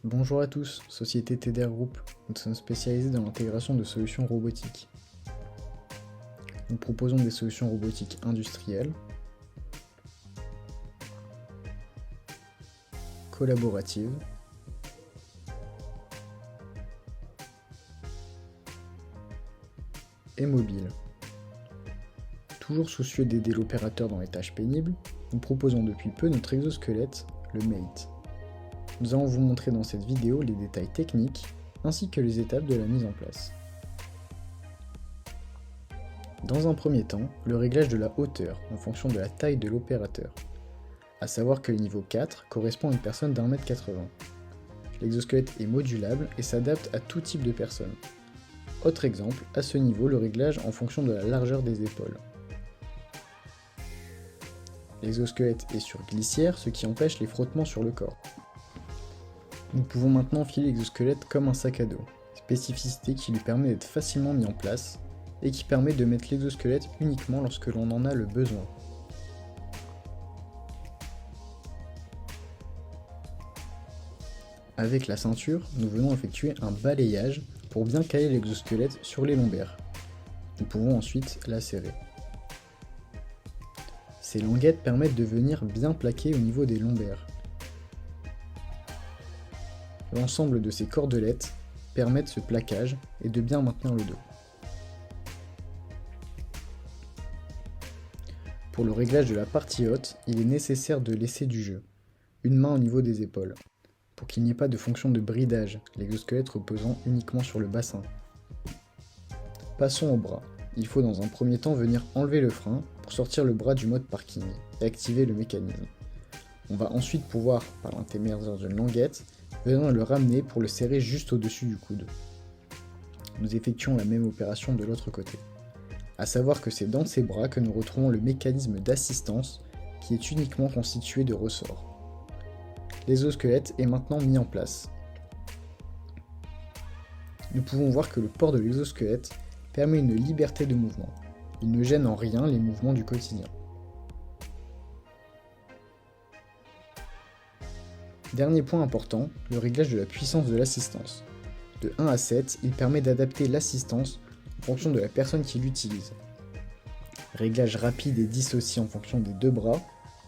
Bonjour à tous, société TDR Group. Nous sommes spécialisés dans l'intégration de solutions robotiques. Nous proposons des solutions robotiques industrielles, collaboratives, et mobiles. Toujours soucieux d'aider l'opérateur dans les tâches pénibles, nous proposons depuis peu notre exosquelette, le Mate. Nous allons vous montrer dans cette vidéo les détails techniques ainsi que les étapes de la mise en place. Dans un premier temps, le réglage de la hauteur en fonction de la taille de l'opérateur. À savoir que le niveau 4 correspond à une personne d'1,80 m. L'exosquelette est modulable et s'adapte à tout type de personne. Autre exemple, à ce niveau, le réglage en fonction de la largeur des épaules. L'exosquelette est sur glissière, ce qui empêche les frottements sur le corps. Nous pouvons maintenant enfiler l'exosquelette comme un sac à dos, spécificité qui lui permet d'être facilement mis en place et qui permet de mettre l'exosquelette uniquement lorsque l'on en a le besoin. Avec la ceinture, nous venons effectuer un balayage pour bien caler l'exosquelette sur les lombaires. Nous pouvons ensuite la serrer. Ces languettes permettent de venir bien plaquer au niveau des lombaires. L'ensemble de ces cordelettes permettent ce plaquage et de bien maintenir le dos. Pour le réglage de la partie haute, il est nécessaire de laisser du jeu, une main au niveau des épaules, pour qu'il n'y ait pas de fonction de bridage, l'exosquelette reposant uniquement sur le bassin. Passons au bras. Il faut dans un premier temps venir enlever le frein pour sortir le bras du mode parking et activer le mécanisme. On va ensuite pouvoir, par l'intermédiaire d'une languette, venir le ramener pour le serrer juste au-dessus du coude. Nous effectuons la même opération de l'autre côté. A savoir que c'est dans ces bras que nous retrouvons le mécanisme d'assistance qui est uniquement constitué de ressorts. L'exosquelette est maintenant mis en place. Nous pouvons voir que le port de l'exosquelette permet une liberté de mouvement. Il ne gêne en rien les mouvements du quotidien. Dernier point important, le réglage de la puissance de l'assistance. De 1 à 7, il permet d'adapter l'assistance en fonction de la personne qui l'utilise. Réglage rapide et dissocié en fonction des deux bras,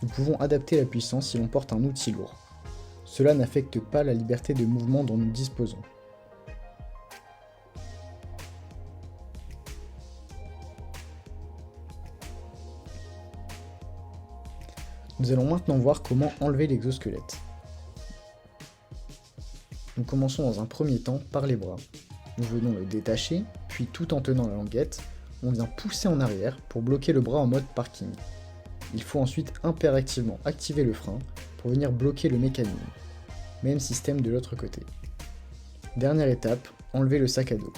nous pouvons adapter la puissance si l'on porte un outil lourd. Cela n'affecte pas la liberté de mouvement dont nous disposons. Nous allons maintenant voir comment enlever l'exosquelette. Nous commençons dans un premier temps par les bras. Nous venons le détacher, puis tout en tenant la languette, on vient pousser en arrière pour bloquer le bras en mode parking. Il faut ensuite impérativement activer le frein pour venir bloquer le mécanisme. Même système de l'autre côté. Dernière étape, enlever le sac à dos.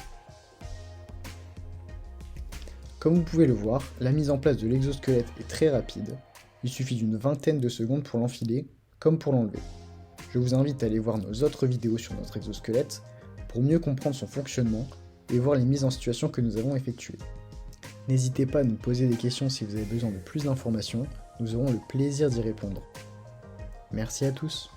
Comme vous pouvez le voir, la mise en place de l'exosquelette est très rapide. Il suffit d'une vingtaine de secondes pour l'enfiler, comme pour l'enlever. Je vous invite à aller voir nos autres vidéos sur notre exosquelette pour mieux comprendre son fonctionnement et voir les mises en situation que nous avons effectuées. N'hésitez pas à nous poser des questions si vous avez besoin de plus d'informations, nous aurons le plaisir d'y répondre. Merci à tous.